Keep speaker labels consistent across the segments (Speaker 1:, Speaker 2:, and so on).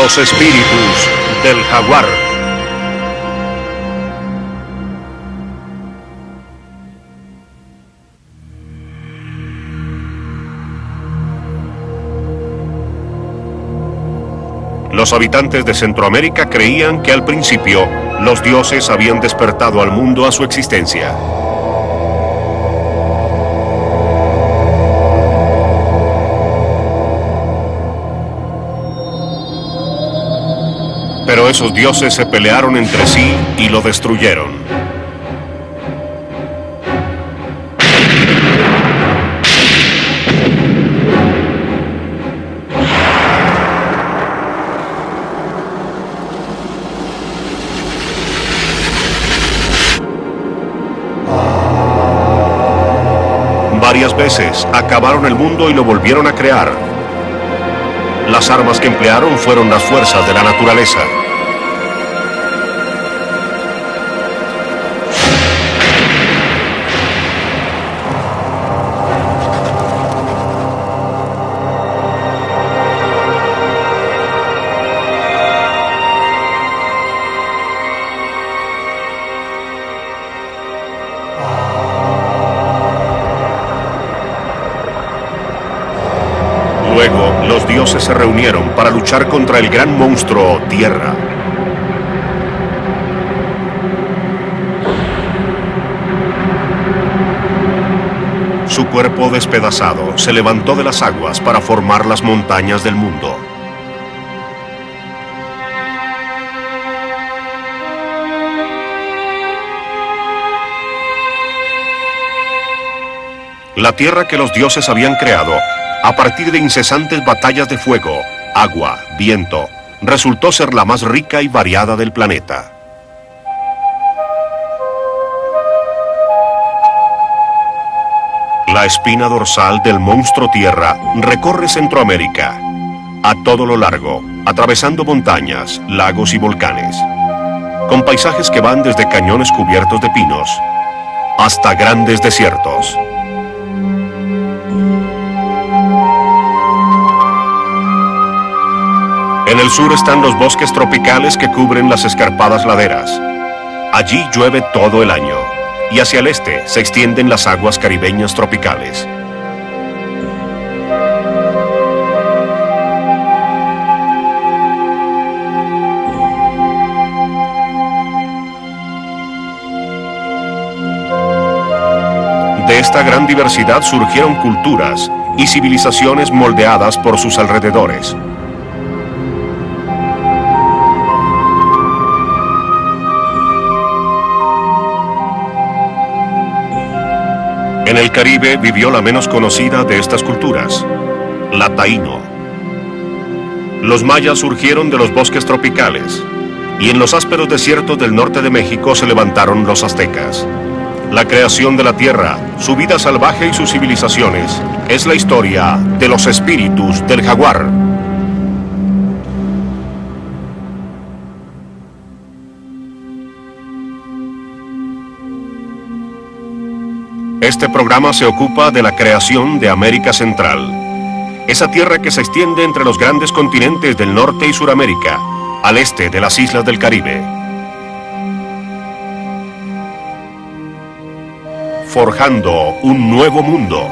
Speaker 1: Los espíritus del jaguar. Los habitantes de Centroamérica creían que al principio los dioses habían despertado al mundo a su existencia. Pero esos dioses se pelearon entre sí y lo destruyeron. Varias veces acabaron el mundo y lo volvieron a crear. Las armas que emplearon fueron las fuerzas de la naturaleza. Luego, los dioses se reunieron para luchar contra el gran monstruo Tierra. Su cuerpo despedazado se levantó de las aguas para formar las montañas del mundo. La tierra que los dioses habían creado, a partir de incesantes batallas de fuego, agua, viento, resultó ser la más rica y variada del planeta. La espina dorsal del monstruo Tierra recorre Centroamérica, a todo lo largo, atravesando montañas, lagos y volcanes, con paisajes que van desde cañones cubiertos de pinos hasta grandes desiertos. En el sur están los bosques tropicales que cubren las escarpadas laderas. Allí llueve todo el año, y hacia el este se extienden las aguas caribeñas tropicales. De esta gran diversidad surgieron culturas y civilizaciones moldeadas por sus alrededores. En el Caribe vivió la menos conocida de estas culturas, la taíno. Los mayas surgieron de los bosques tropicales, y en los ásperos desiertos del norte de México se levantaron los aztecas. La creación de la tierra, su vida salvaje y sus civilizaciones, es la historia de los espíritus del jaguar. Este programa se ocupa de la creación de América Central, esa tierra que se extiende entre los grandes continentes del Norte y Suramérica, al este de las islas del Caribe. Forjando un nuevo mundo.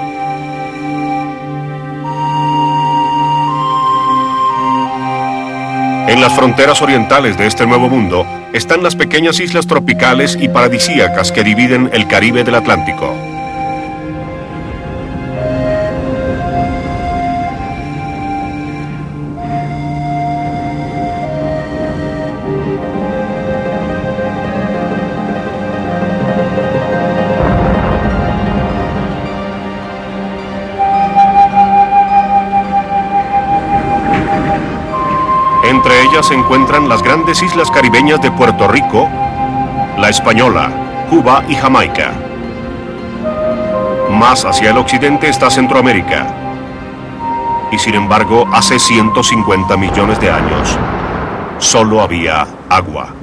Speaker 1: En las fronteras orientales de este nuevo mundo están las pequeñas islas tropicales y paradisíacas que dividen el Caribe del Atlántico. Entre ellas se encuentran las grandes islas caribeñas de Puerto Rico, La Española, Cuba y Jamaica. Más hacia el occidente está Centroamérica. Y sin embargo, hace 150 millones de años, solo había agua.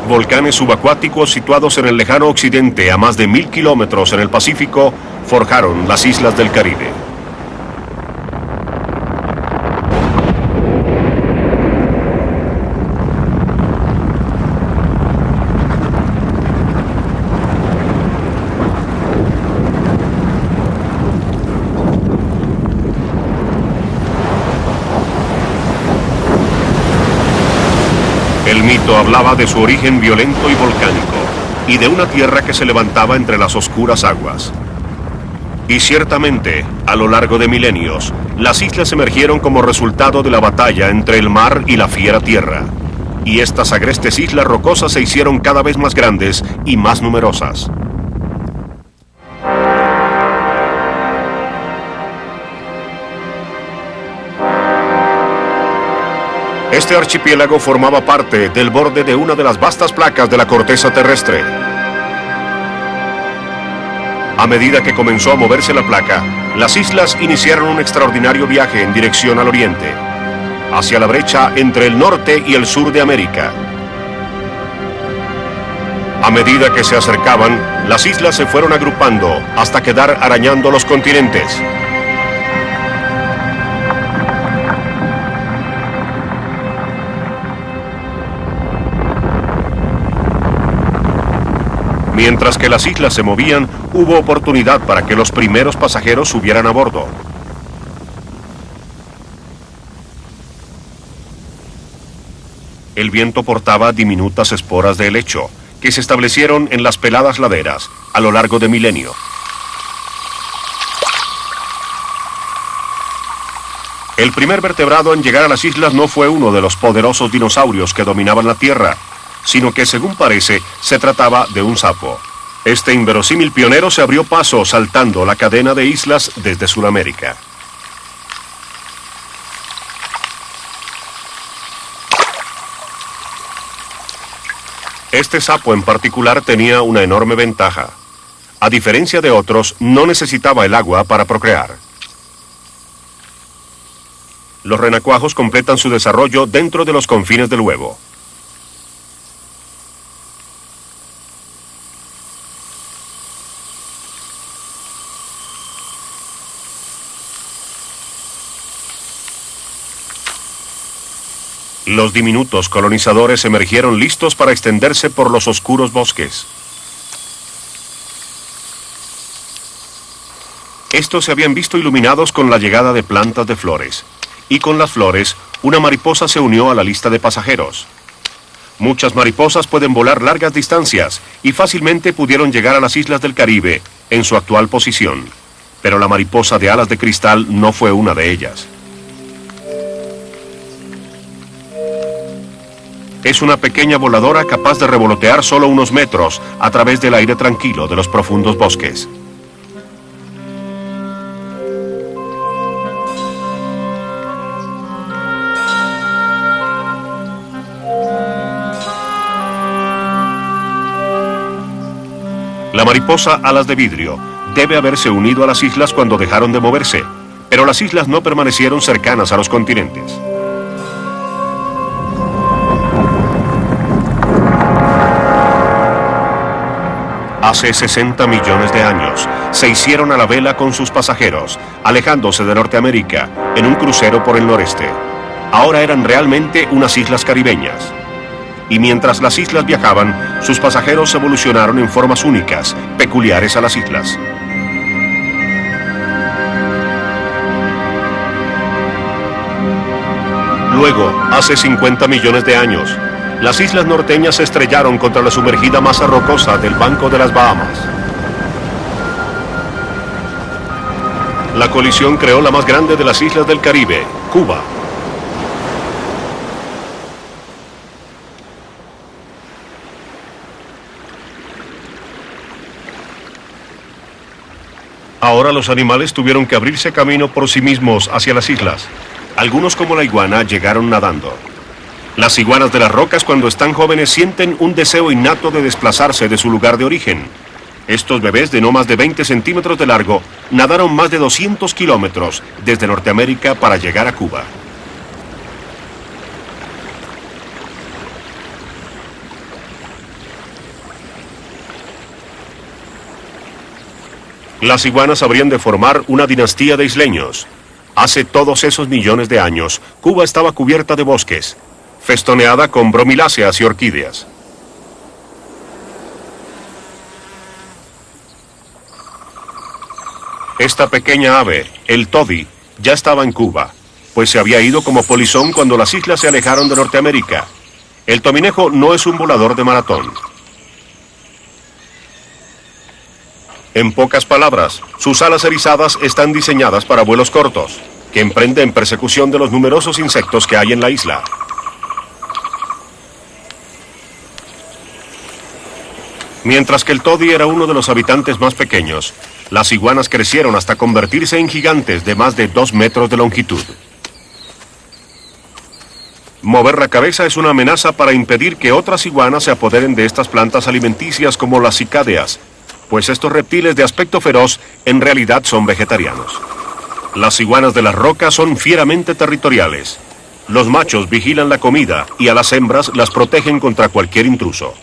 Speaker 1: Volcanes subacuáticos situados en el lejano occidente a más de 1000 kilómetros en el Pacífico forjaron las islas del Caribe. texto hablaba de su origen violento y volcánico, y de una tierra que se levantaba entre las oscuras aguas. Y ciertamente, a lo largo de milenios, las islas emergieron como resultado de la batalla entre el mar y la fiera tierra. Y estas agrestes islas rocosas se hicieron cada vez más grandes y más numerosas. Este archipiélago formaba parte del borde de una de las vastas placas de la corteza terrestre. A medida que comenzó a moverse la placa, las islas iniciaron un extraordinario viaje en dirección al oriente, hacia la brecha entre el norte y el sur de América. A medida que se acercaban, las islas se fueron agrupando hasta quedar arañando los continentes. Mientras que las islas se movían, hubo oportunidad para que los primeros pasajeros subieran a bordo. El viento portaba diminutas esporas de helecho, que se establecieron en las peladas laderas a lo largo de milenios. El primer vertebrado en llegar a las islas no fue uno de los poderosos dinosaurios que dominaban la Tierra, sino que, según parece, se trataba de un sapo. Este inverosímil pionero se abrió paso saltando la cadena de islas desde Sudamérica. Este sapo en particular tenía una enorme ventaja. A diferencia de otros, no necesitaba el agua para procrear. Los renacuajos completan su desarrollo dentro de los confines del huevo. Los diminutos colonizadores emergieron listos para extenderse por los oscuros bosques. Estos se habían visto iluminados con la llegada de plantas de flores, y con las flores, una mariposa se unió a la lista de pasajeros. Muchas mariposas pueden volar largas distancias y fácilmente pudieron llegar a las islas del Caribe en su actual posición, pero la mariposa de alas de cristal no fue una de ellas. Es una pequeña voladora capaz de revolotear solo unos metros a través del aire tranquilo de los profundos bosques. La mariposa alas de vidrio debe haberse unido a las islas cuando dejaron de moverse, pero las islas no permanecieron cercanas a los continentes. Hace 60 millones de años, se hicieron a la vela con sus pasajeros, alejándose de Norteamérica, en un crucero por el noreste. Ahora eran realmente unas islas caribeñas. Y mientras las islas viajaban, sus pasajeros evolucionaron en formas únicas, peculiares a las islas. Luego, hace 50 millones de años, las islas norteñas se estrellaron contra la sumergida masa rocosa del Banco de las Bahamas. La colisión creó la más grande de las islas del Caribe, Cuba. Ahora los animales tuvieron que abrirse camino por sí mismos hacia las islas. Algunos, como la iguana, llegaron nadando. Las iguanas de las rocas, cuando están jóvenes, sienten un deseo innato de desplazarse de su lugar de origen. Estos bebés de no más de 20 centímetros de largo nadaron más de 200 kilómetros desde Norteamérica para llegar a Cuba. Las iguanas habrían de formar una dinastía de isleños. Hace todos esos millones de años, Cuba estaba cubierta de bosques, festoneada con bromiláceas y orquídeas. Esta pequeña ave, el todi, ya estaba en Cuba, pues se había ido como polizón cuando las islas se alejaron de Norteamérica. El tominejo no es un volador de maratón. En pocas palabras, sus alas erizadas están diseñadas para vuelos cortos, que emprenden persecución de los numerosos insectos que hay en la isla. Mientras que el toddy era uno de los habitantes más pequeños, las iguanas crecieron hasta convertirse en gigantes de más de 2 metros de longitud. Mover la cabeza es una amenaza para impedir que otras iguanas se apoderen de estas plantas alimenticias como las cicádeas, pues estos reptiles de aspecto feroz en realidad son vegetarianos. Las iguanas de las rocas son fieramente territoriales. Los machos vigilan la comida y a las hembras las protegen contra cualquier intruso.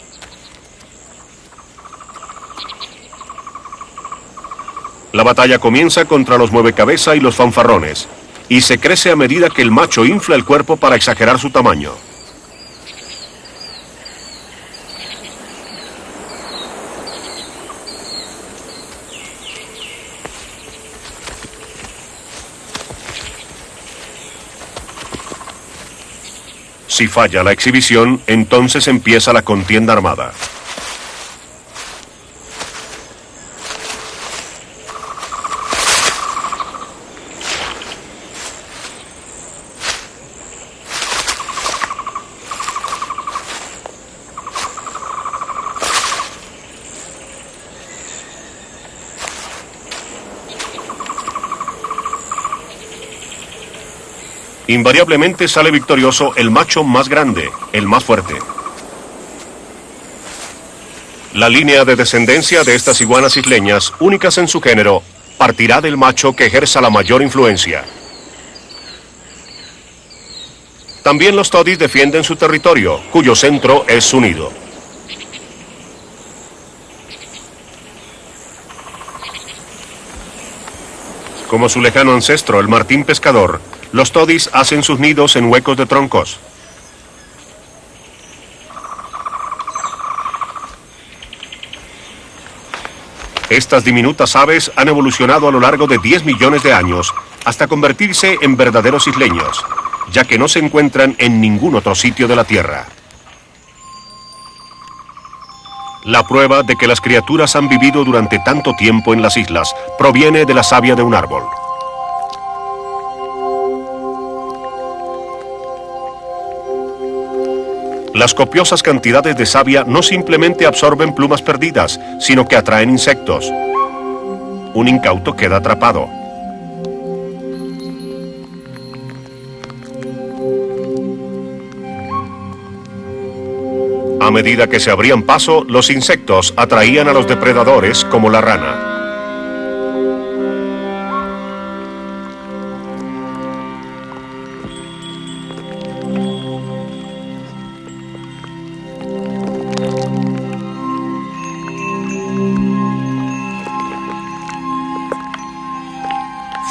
Speaker 1: La batalla comienza contra los muevecabeza y los fanfarrones, y se crece a medida que el macho infla el cuerpo para exagerar su tamaño. Si falla la exhibición, entonces empieza la contienda armada. Invariablemente sale victorioso el macho más grande, el más fuerte. La línea de descendencia de estas iguanas isleñas, únicas en su género, partirá del macho que ejerza la mayor influencia. También los toddies defienden su territorio, cuyo centro es su nido. Como su lejano ancestro, el martín pescador, los toddies hacen sus nidos en huecos de troncos. Estas diminutas aves han evolucionado a lo largo de 10 millones de años hasta convertirse en verdaderos isleños, ya que no se encuentran en ningún otro sitio de la Tierra. La prueba de que las criaturas han vivido durante tanto tiempo en las islas proviene de la savia de un árbol. Las copiosas cantidades de savia no simplemente absorben plumas perdidas, sino que atraen insectos. Un incauto queda atrapado. A medida que se abrían paso, los insectos atraían a los depredadores como la rana.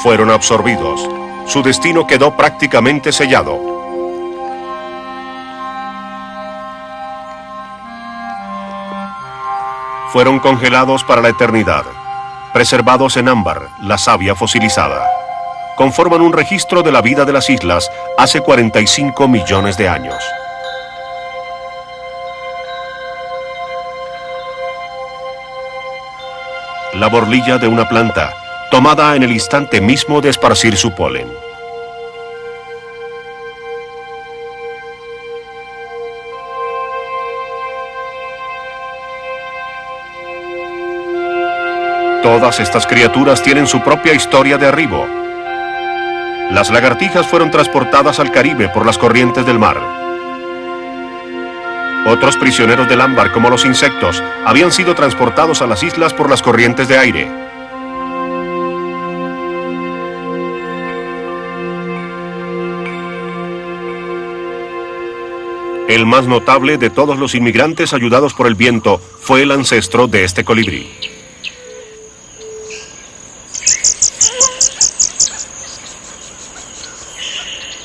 Speaker 1: Fueron absorbidos. Su destino quedó prácticamente sellado. Fueron congelados para la eternidad, preservados en ámbar, la savia fosilizada. Conforman un registro de la vida de las islas hace 45 millones de años. La borlilla de una planta, tomada en el instante mismo de esparcir su polen. Todas estas criaturas tienen su propia historia de arribo. Las lagartijas fueron transportadas al Caribe por las corrientes del mar. Otros prisioneros del ámbar, como los insectos, habían sido transportados a las islas por las corrientes de aire. El más notable de todos los inmigrantes ayudados por el viento fue el ancestro de este colibrí.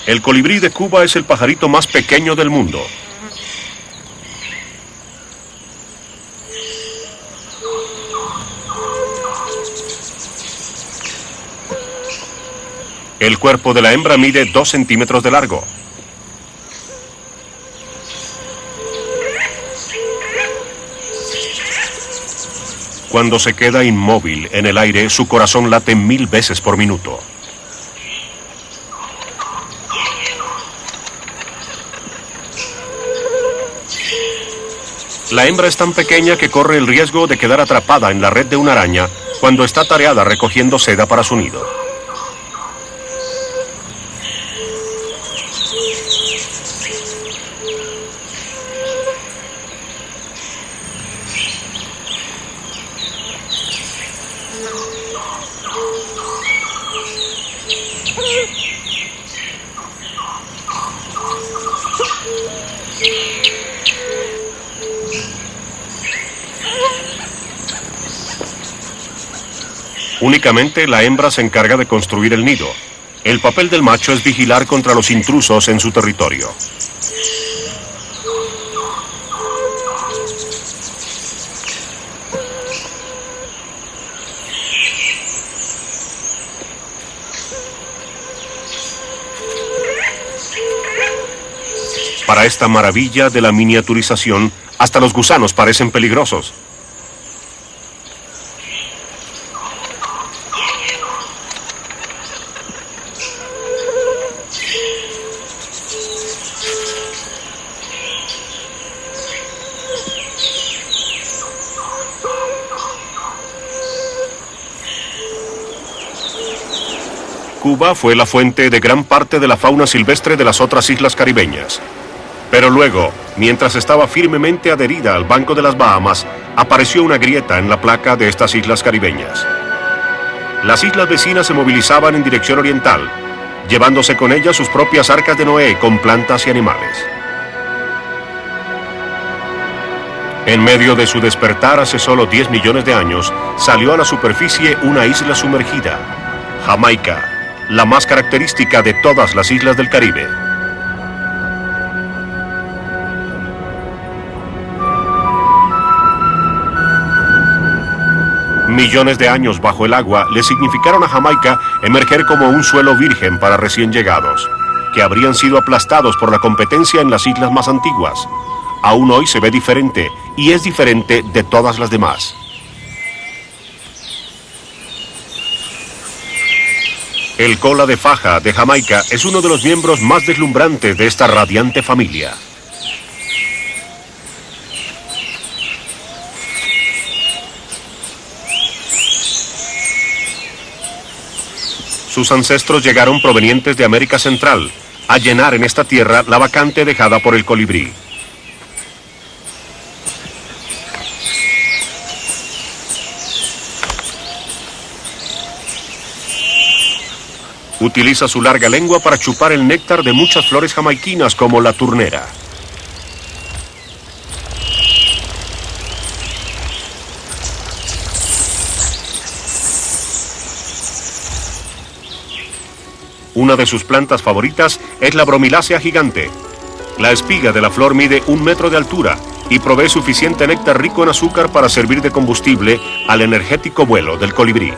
Speaker 1: El colibrí de Cuba es el pajarito más pequeño del mundo. El cuerpo de la hembra mide 2 centímetros de largo. Cuando se queda inmóvil en el aire, su corazón late 1000 veces por minuto. La hembra es tan pequeña que corre el riesgo de quedar atrapada en la red de una araña cuando está tareada recogiendo seda para su nido. Únicamente la hembra se encarga de construir el nido. El papel del macho es vigilar contra los intrusos en su territorio. Para esta maravilla de la miniaturización, hasta los gusanos parecen peligrosos. Cuba fue la fuente de gran parte de la fauna silvestre de las otras islas caribeñas. Pero luego, mientras estaba firmemente adherida al Banco de las Bahamas, apareció una grieta en la placa de estas islas caribeñas. Las islas vecinas se movilizaban en dirección oriental, llevándose con ellas sus propias arcas de Noé con plantas y animales. En medio de su despertar hace solo 10 millones de años, salió a la superficie una isla sumergida, Jamaica, la más característica de todas las islas del Caribe. Millones de años bajo el agua le significaron a Jamaica emerger como un suelo virgen para recién llegados, que habrían sido aplastados por la competencia en las islas más antiguas. Aún hoy se ve diferente, y es diferente de todas las demás. El cola de faja de Jamaica es uno de los miembros más deslumbrantes de esta radiante familia. Sus ancestros llegaron provenientes de América Central, a llenar en esta tierra la vacante dejada por el colibrí. Utiliza su larga lengua para chupar el néctar de muchas flores jamaiquinas como la turnera. Una de sus plantas favoritas es la bromilácea gigante. La espiga de la flor mide 1 metro de altura y provee suficiente néctar rico en azúcar para servir de combustible al energético vuelo del colibrí.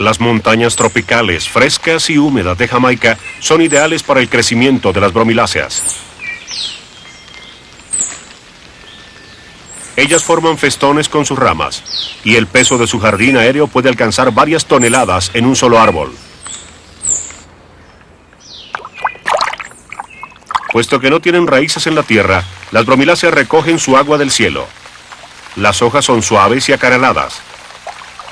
Speaker 1: Las montañas tropicales, frescas y húmedas de Jamaica son ideales para el crecimiento de las bromiláceas. Ellas forman festones con sus ramas, y el peso de su jardín aéreo puede alcanzar varias toneladas en un solo árbol. Puesto que no tienen raíces en la tierra, las bromiláceas recogen su agua del cielo. Las hojas son suaves y acanaladas.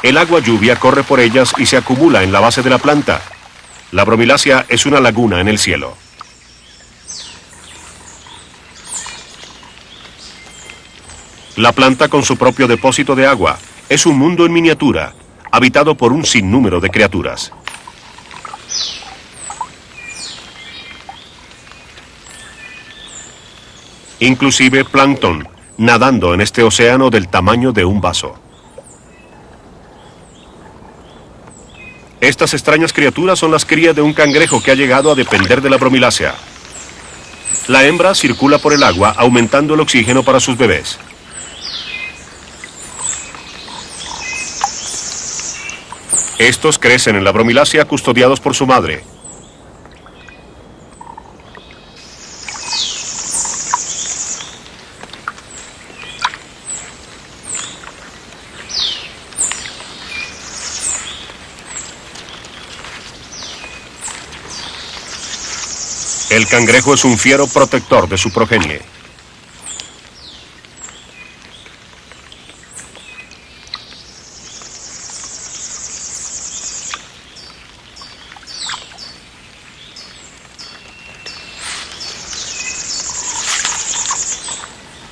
Speaker 1: El agua lluvia corre por ellas y se acumula en la base de la planta. La bromilácea es una laguna en el cielo. La planta con su propio depósito de agua es un mundo en miniatura, habitado por un sinnúmero de criaturas. Inclusive plancton, nadando en este océano del tamaño de un vaso. Estas extrañas criaturas son las crías de un cangrejo que ha llegado a depender de la bromilácea. La hembra circula por el agua aumentando el oxígeno para sus bebés. Estos crecen en la bromilácea custodiados por su madre. El cangrejo es un fiero protector de su progenie.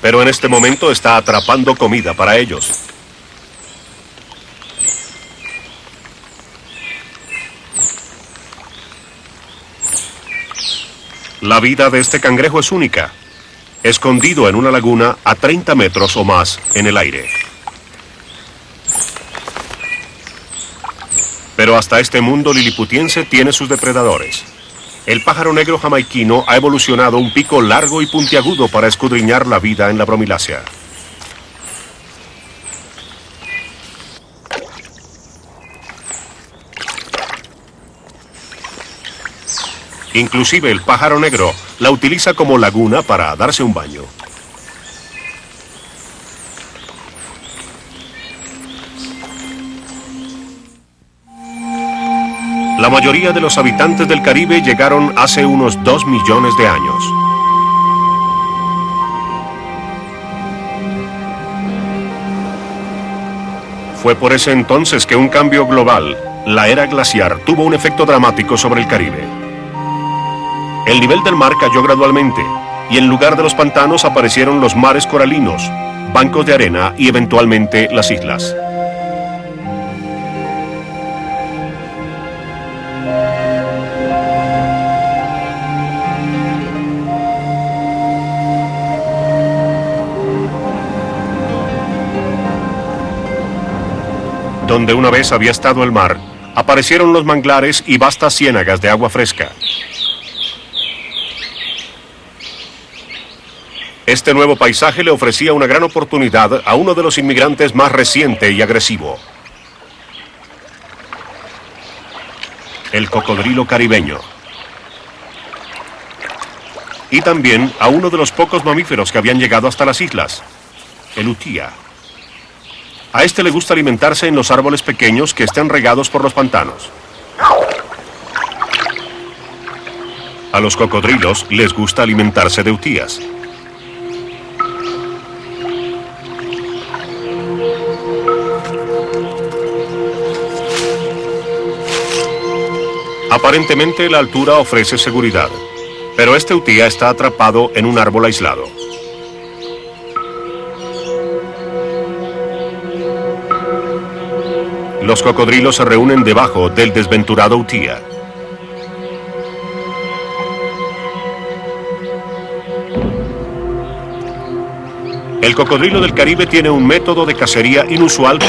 Speaker 1: Pero en este momento está atrapando comida para ellos. La vida de este cangrejo es única, escondido en una laguna a 30 metros o más en el aire. Pero hasta este mundo liliputiense tiene sus depredadores. El pájaro negro jamaiquino ha evolucionado un pico largo y puntiagudo para escudriñar la vida en la bromilácea. Inclusive el pájaro negro la utiliza como laguna para darse un baño. La mayoría de los habitantes del Caribe llegaron hace unos 2 millones de años. Fue por ese entonces que un cambio global, la era glaciar, tuvo un efecto dramático sobre el Caribe. El nivel del mar cayó gradualmente y en lugar de los pantanos aparecieron los mares coralinos, bancos de arena y eventualmente las islas. Donde una vez había estado el mar, aparecieron los manglares y vastas ciénagas de agua fresca. Este nuevo paisaje le ofrecía una gran oportunidad a uno de los inmigrantes más reciente y agresivo: el cocodrilo caribeño. Y también a uno de los pocos mamíferos que habían llegado hasta las islas, el utía. A este le gusta alimentarse en los árboles pequeños que están regados por los pantanos. A los cocodrilos les gusta alimentarse de utías. Aparentemente la altura ofrece seguridad, pero este utía está atrapado en un árbol aislado. Los cocodrilos se reúnen debajo del desventurado utía. El cocodrilo del Caribe tiene un método de cacería inusual.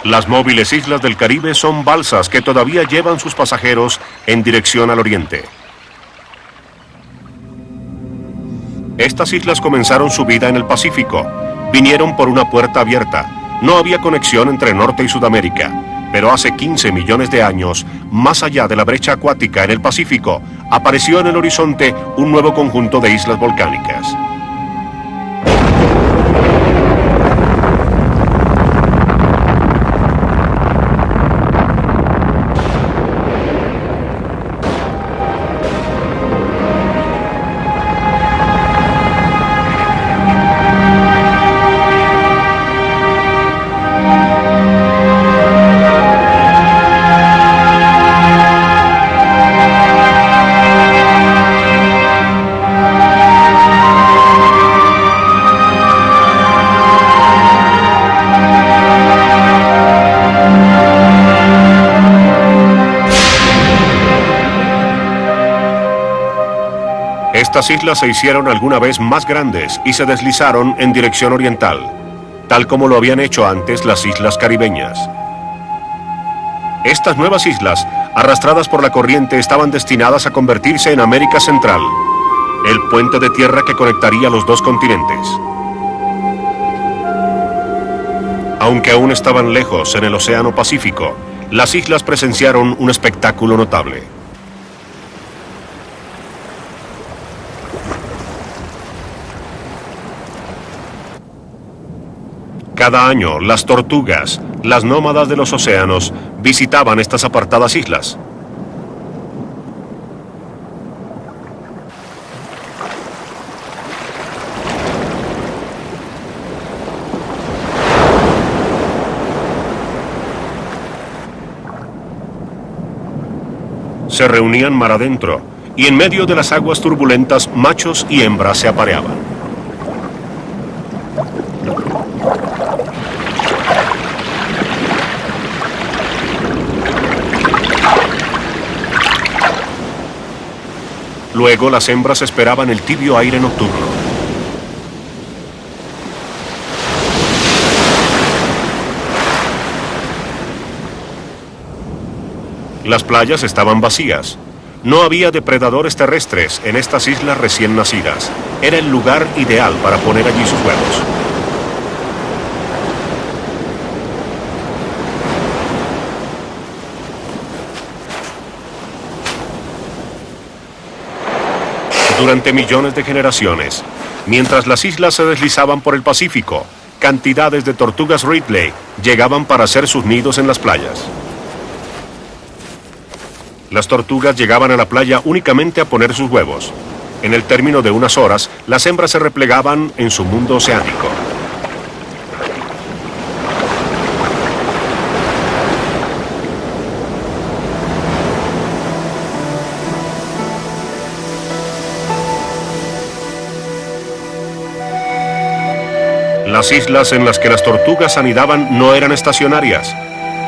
Speaker 1: Las móviles islas del Caribe son balsas que todavía llevan sus pasajeros en dirección al oriente. Estas islas comenzaron su vida en el Pacífico. Vinieron por una puerta abierta. No había conexión entre Norte y Sudamérica. Pero hace 15 millones de años, más allá de la brecha acuática en el Pacífico, apareció en el horizonte un nuevo conjunto de islas volcánicas. Estas islas se hicieron alguna vez más grandes y se deslizaron en dirección oriental, tal como lo habían hecho antes las islas caribeñas. Estas nuevas islas, arrastradas por la corriente, estaban destinadas a convertirse en América Central, el puente de tierra que conectaría los dos continentes. Aunque aún estaban lejos en el Océano Pacífico, las islas presenciaron un espectáculo notable. Cada año, las tortugas, las nómadas de los océanos, visitaban estas apartadas islas. Se reunían mar adentro, y en medio de las aguas turbulentas, machos y hembras se apareaban. Luego las hembras esperaban el tibio aire nocturno. Las playas estaban vacías. No había depredadores terrestres en estas islas recién nacidas. Era el lugar ideal para poner allí sus huevos. Durante millones de generaciones, mientras las islas se deslizaban por el Pacífico, cantidades de tortugas Ridley llegaban para hacer sus nidos en las playas. Las tortugas llegaban a la playa únicamente a poner sus huevos. En el término de unas horas, las hembras se replegaban en su mundo oceánico. Las islas en las que las tortugas anidaban no eran estacionarias.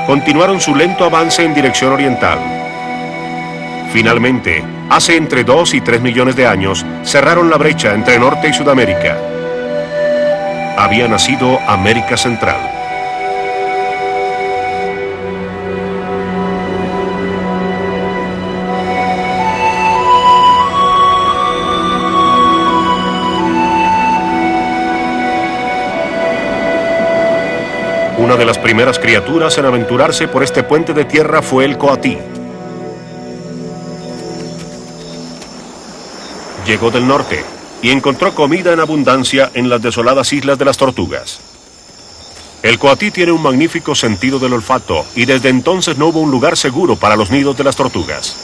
Speaker 1: Continuaron su lento avance en dirección oriental. Finalmente, hace entre 2 y 3 millones de años, cerraron la brecha entre Norte y Sudamérica. Había nacido América Central. Una de las primeras criaturas en aventurarse por este puente de tierra fue el coatí. Llegó del norte y encontró comida en abundancia en las desoladas islas de las tortugas. El coatí tiene un magnífico sentido del olfato y desde entonces no hubo un lugar seguro para los nidos de las tortugas.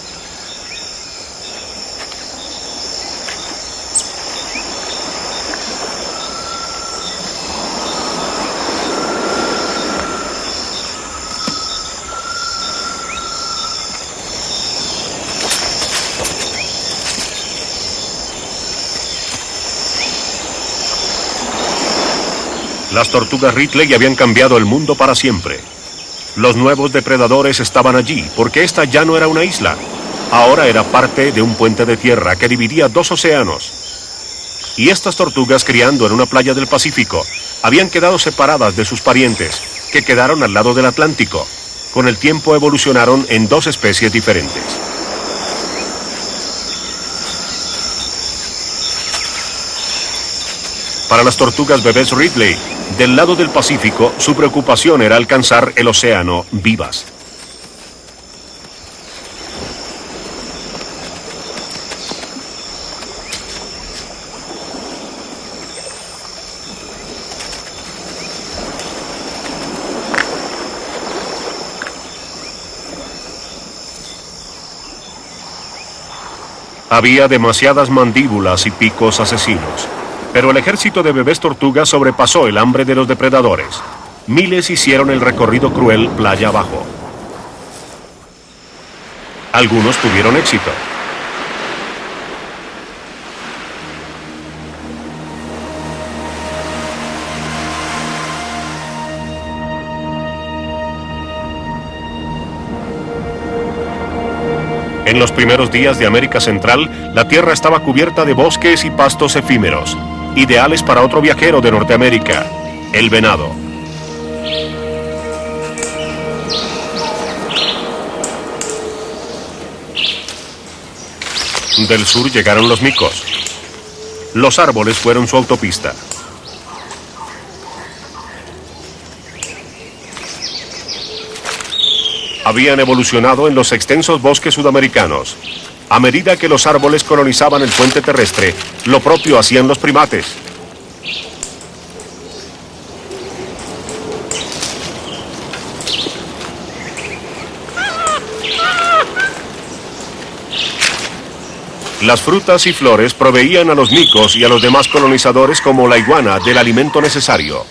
Speaker 1: Las tortugas Ridley habían cambiado el mundo para siempre. Los nuevos depredadores estaban allí, porque esta ya no era una isla. Ahora era parte de un puente de tierra que dividía dos océanos. Y estas tortugas, criando en una playa del Pacífico, habían quedado separadas de sus parientes, que quedaron al lado del Atlántico. Con el tiempo evolucionaron en dos especies diferentes. Para las tortugas bebés Ridley, del lado del Pacífico, su preocupación era alcanzar el océano vivas. Había demasiadas mandíbulas y picos asesinos. Pero el ejército de bebés tortugas sobrepasó el hambre de los depredadores. Miles hicieron el recorrido cruel playa abajo. Algunos tuvieron éxito. En los primeros días de América Central, la tierra estaba cubierta de bosques y pastos efímeros, ideales para otro viajero de Norteamérica, el venado. Del sur llegaron los micos. Los árboles fueron su autopista. Habían evolucionado en los extensos bosques sudamericanos. A medida que los árboles colonizaban el puente terrestre, lo propio hacían los primates. Las frutas y flores proveían a los micos y a los demás colonizadores como la iguana del alimento necesario.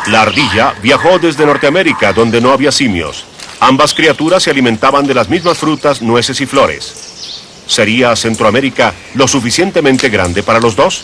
Speaker 1: La ardilla viajó desde Norteamérica, donde no había simios. Ambas criaturas se alimentaban de las mismas frutas, nueces y flores. ¿Sería Centroamérica lo suficientemente grande para los dos?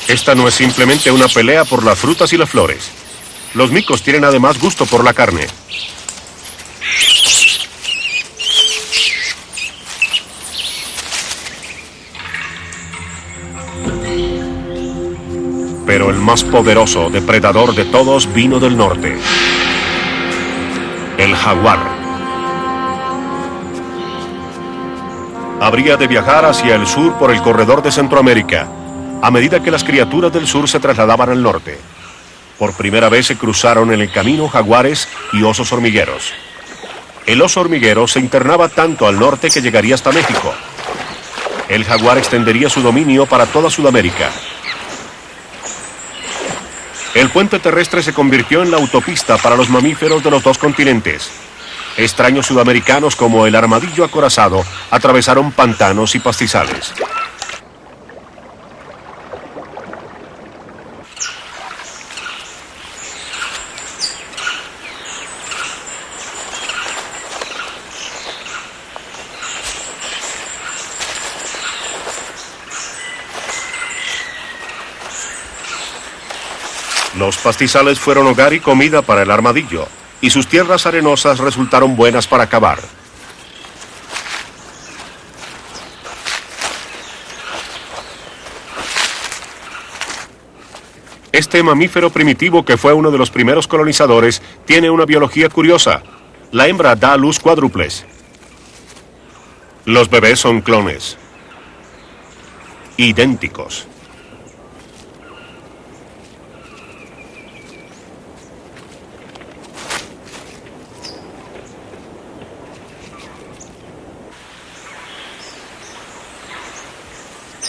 Speaker 1: Esta no es simplemente una pelea por las frutas y las flores. Los micos tienen además gusto por la carne. Pero el más poderoso depredador de todos vino del norte. El jaguar. Habría de viajar hacia el sur por el corredor de Centroamérica, a medida que las criaturas del sur se trasladaban al norte. Por primera vez se cruzaron en el camino jaguares y osos hormigueros. El oso hormiguero se internaba tanto al norte que llegaría hasta México. El jaguar extendería su dominio para toda Sudamérica. El puente terrestre se convirtió en la autopista para los mamíferos de los dos continentes. Extraños sudamericanos como el armadillo acorazado atravesaron pantanos y pastizales. Los pastizales fueron hogar y comida para el armadillo, y sus tierras arenosas resultaron buenas para cavar. Este mamífero primitivo, que fue uno de los primeros colonizadores, tiene una biología curiosa. La hembra da a luz cuádruples. Los bebés son clones. Idénticos.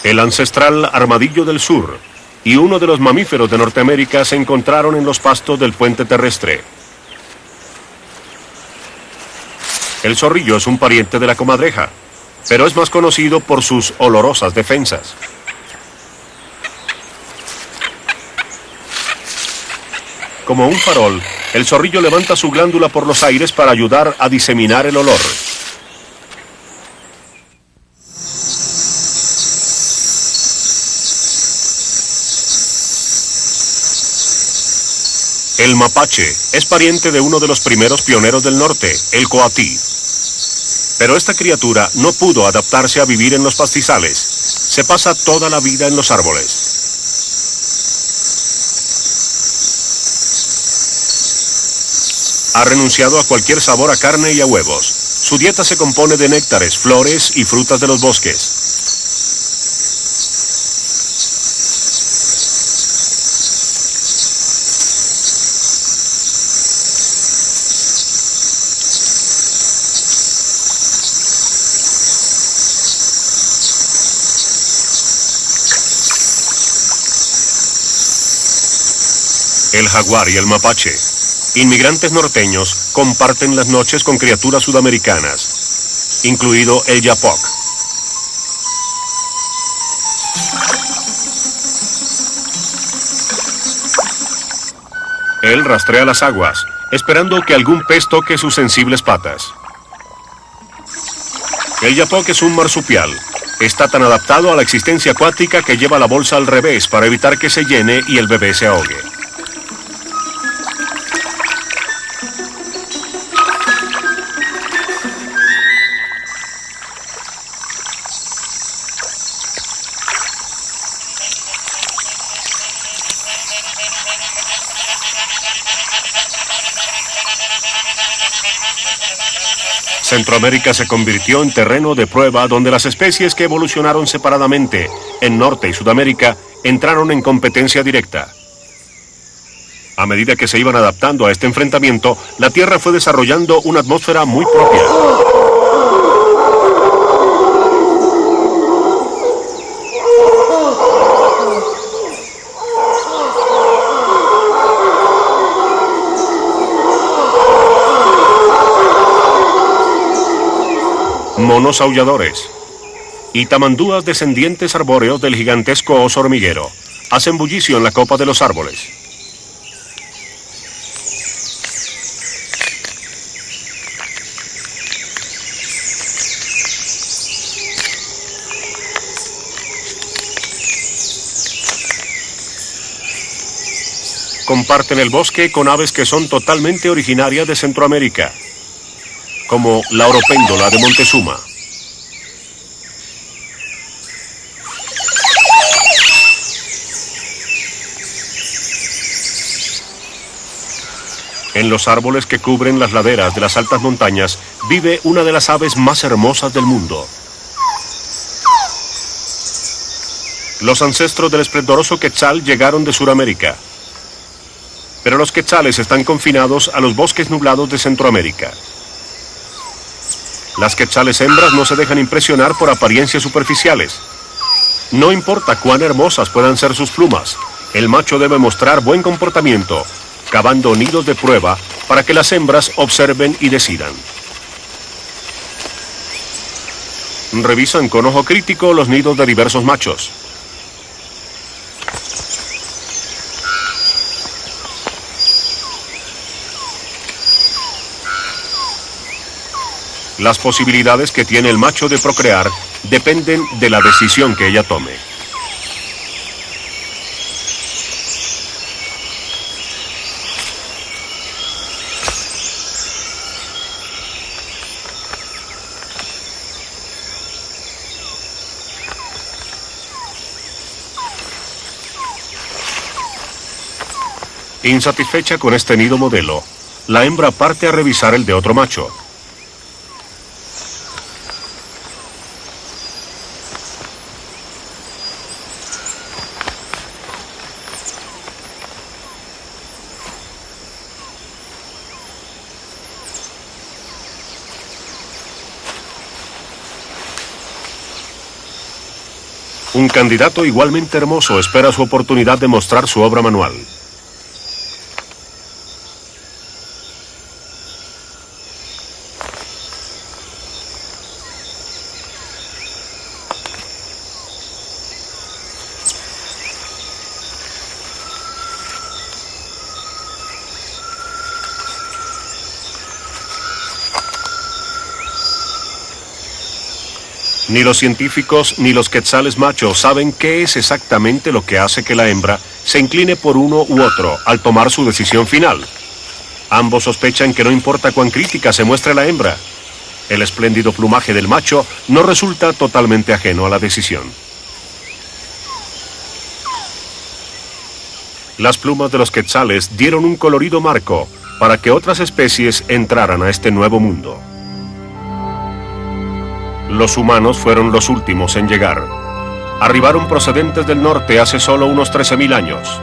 Speaker 1: El ancestral armadillo del sur y uno de los mamíferos de Norteamérica se encontraron en los pastos del puente terrestre. El zorrillo es un pariente de la comadreja, pero es más conocido por sus olorosas defensas. Como un farol, el zorrillo levanta su glándula por los aires para ayudar a diseminar el olor. El mapache es pariente de uno de los primeros pioneros del norte, el coatí. Pero esta criatura no pudo adaptarse a vivir en los pastizales. Se pasa toda la vida en los árboles. Ha renunciado a cualquier sabor a carne y a huevos. Su dieta se compone de néctares, flores y frutas de los bosques. El jaguar y el mapache, inmigrantes norteños, comparten las noches con criaturas sudamericanas, incluido el yapoc, Él rastrea las aguas, esperando que algún pez toque sus sensibles patas. El yapoc es un marsupial. Está tan adaptado a la existencia acuática que lleva la bolsa al revés para evitar que se llene y el bebé se ahogue. Centroamérica se convirtió en terreno de prueba donde las especies que evolucionaron separadamente en Norte y Sudamérica entraron en competencia directa. A medida que se iban adaptando a este enfrentamiento, la Tierra fue desarrollando una atmósfera muy propia. Monos aulladores y tamandúas descendientes arbóreos del gigantesco oso hormiguero hacen bullicio en la copa de los árboles. Comparten el bosque con aves que son totalmente originarias de Centroamérica, como la oropéndola de Montezuma. En los árboles que cubren las laderas de las altas montañas vive una de las aves más hermosas del mundo. Los ancestros del esplendoroso quetzal llegaron de Sudamérica, pero los quetzales están confinados a los bosques nublados de Centroamérica. Las quetzales hembras no se dejan impresionar por apariencias superficiales. No importa cuán hermosas puedan ser sus plumas, el macho debe mostrar buen comportamiento, cavando nidos de prueba para que las hembras observen y decidan. Revisan con ojo crítico los nidos de diversos machos. Las posibilidades que tiene el macho de procrear dependen de la decisión que ella tome. Insatisfecha con este nido modelo, la hembra parte a revisar el de otro macho. Un candidato igualmente hermoso espera su oportunidad de mostrar su obra manual. Ni los científicos ni los quetzales machos saben qué es exactamente lo que hace que la hembra se incline por uno u otro al tomar su decisión final. Ambos sospechan que no importa cuán crítica se muestre la hembra, el espléndido plumaje del macho no resulta totalmente ajeno a la decisión. Las plumas de los quetzales dieron un colorido marco para que otras especies entraran a este nuevo mundo. Los humanos fueron los últimos en llegar. Arribaron procedentes del norte hace solo unos 13.000 años.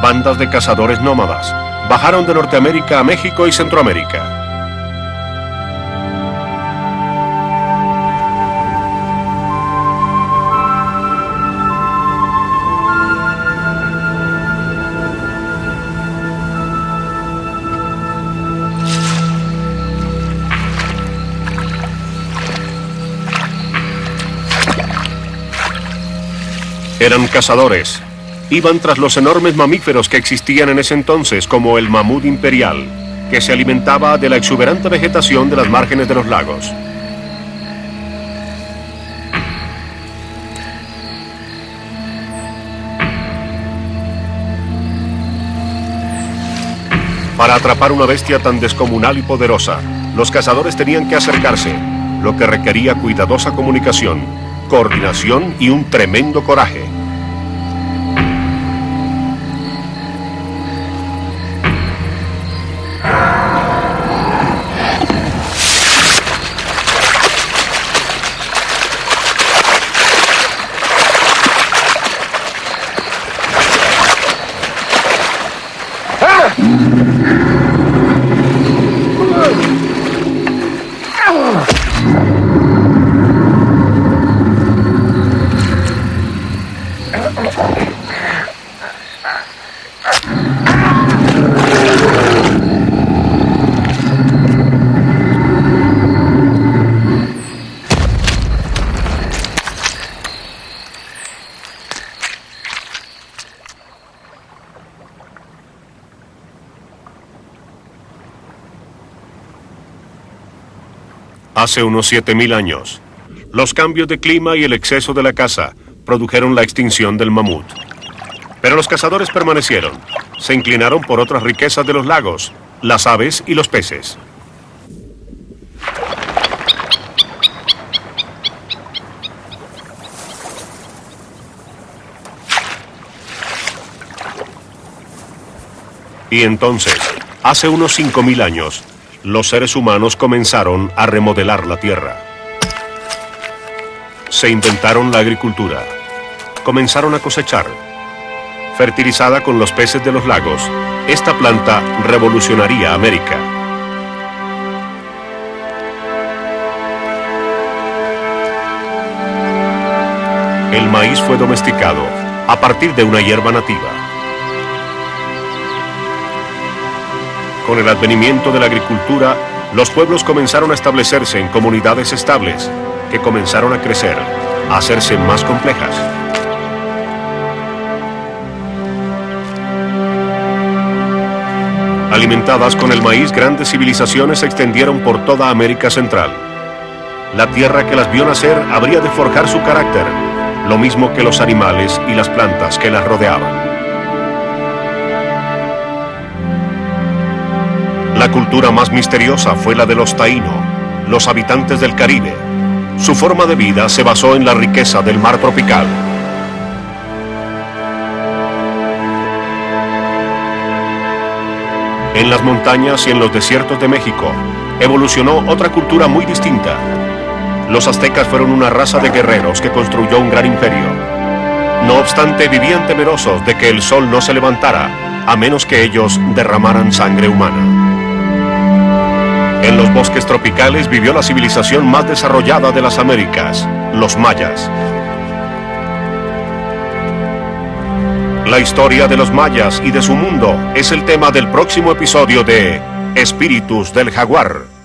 Speaker 1: Bandas de cazadores nómadas bajaron de Norteamérica a México y Centroamérica. Eran cazadores, Iban tras los enormes mamíferos que existían en ese entonces, como el mamut imperial, que se alimentaba de la exuberante vegetación de las márgenes de los lagos. Para atrapar una bestia tan descomunal y poderosa, los cazadores tenían que acercarse, lo que requería cuidadosa comunicación, coordinación y un tremendo coraje. Hace unos 7.000 años, los cambios de clima y el exceso de la caza produjeron la extinción del mamut. Pero los cazadores permanecieron, se inclinaron por otras riquezas de los lagos, las aves y los peces. Y entonces, hace unos 5.000 años, los seres humanos comenzaron a remodelar la tierra. Se inventaron la agricultura. Comenzaron a cosechar. Fertilizada con los peces de los lagos, esta planta revolucionaría América. El maíz fue domesticado a partir de una hierba nativa. Con el advenimiento de la agricultura, los pueblos comenzaron a establecerse en comunidades estables, que comenzaron a crecer, a hacerse más complejas. Alimentadas con el maíz, grandes civilizaciones se extendieron por toda América Central. La tierra que las vio nacer habría de forjar su carácter, lo mismo que los animales y las plantas que las rodeaban. La cultura más misteriosa fue la de los taíno, los habitantes del Caribe. Su forma de vida se basó en la riqueza del mar tropical. En las montañas y en los desiertos de México, evolucionó otra cultura muy distinta. Los aztecas fueron una raza de guerreros que construyó un gran imperio. No obstante, vivían temerosos de que el sol no se levantara, a menos que ellos derramaran sangre humana. En los bosques tropicales vivió la civilización más desarrollada de las Américas, los mayas. La historia de los mayas y de su mundo es el tema del próximo episodio de Espíritus del Jaguar.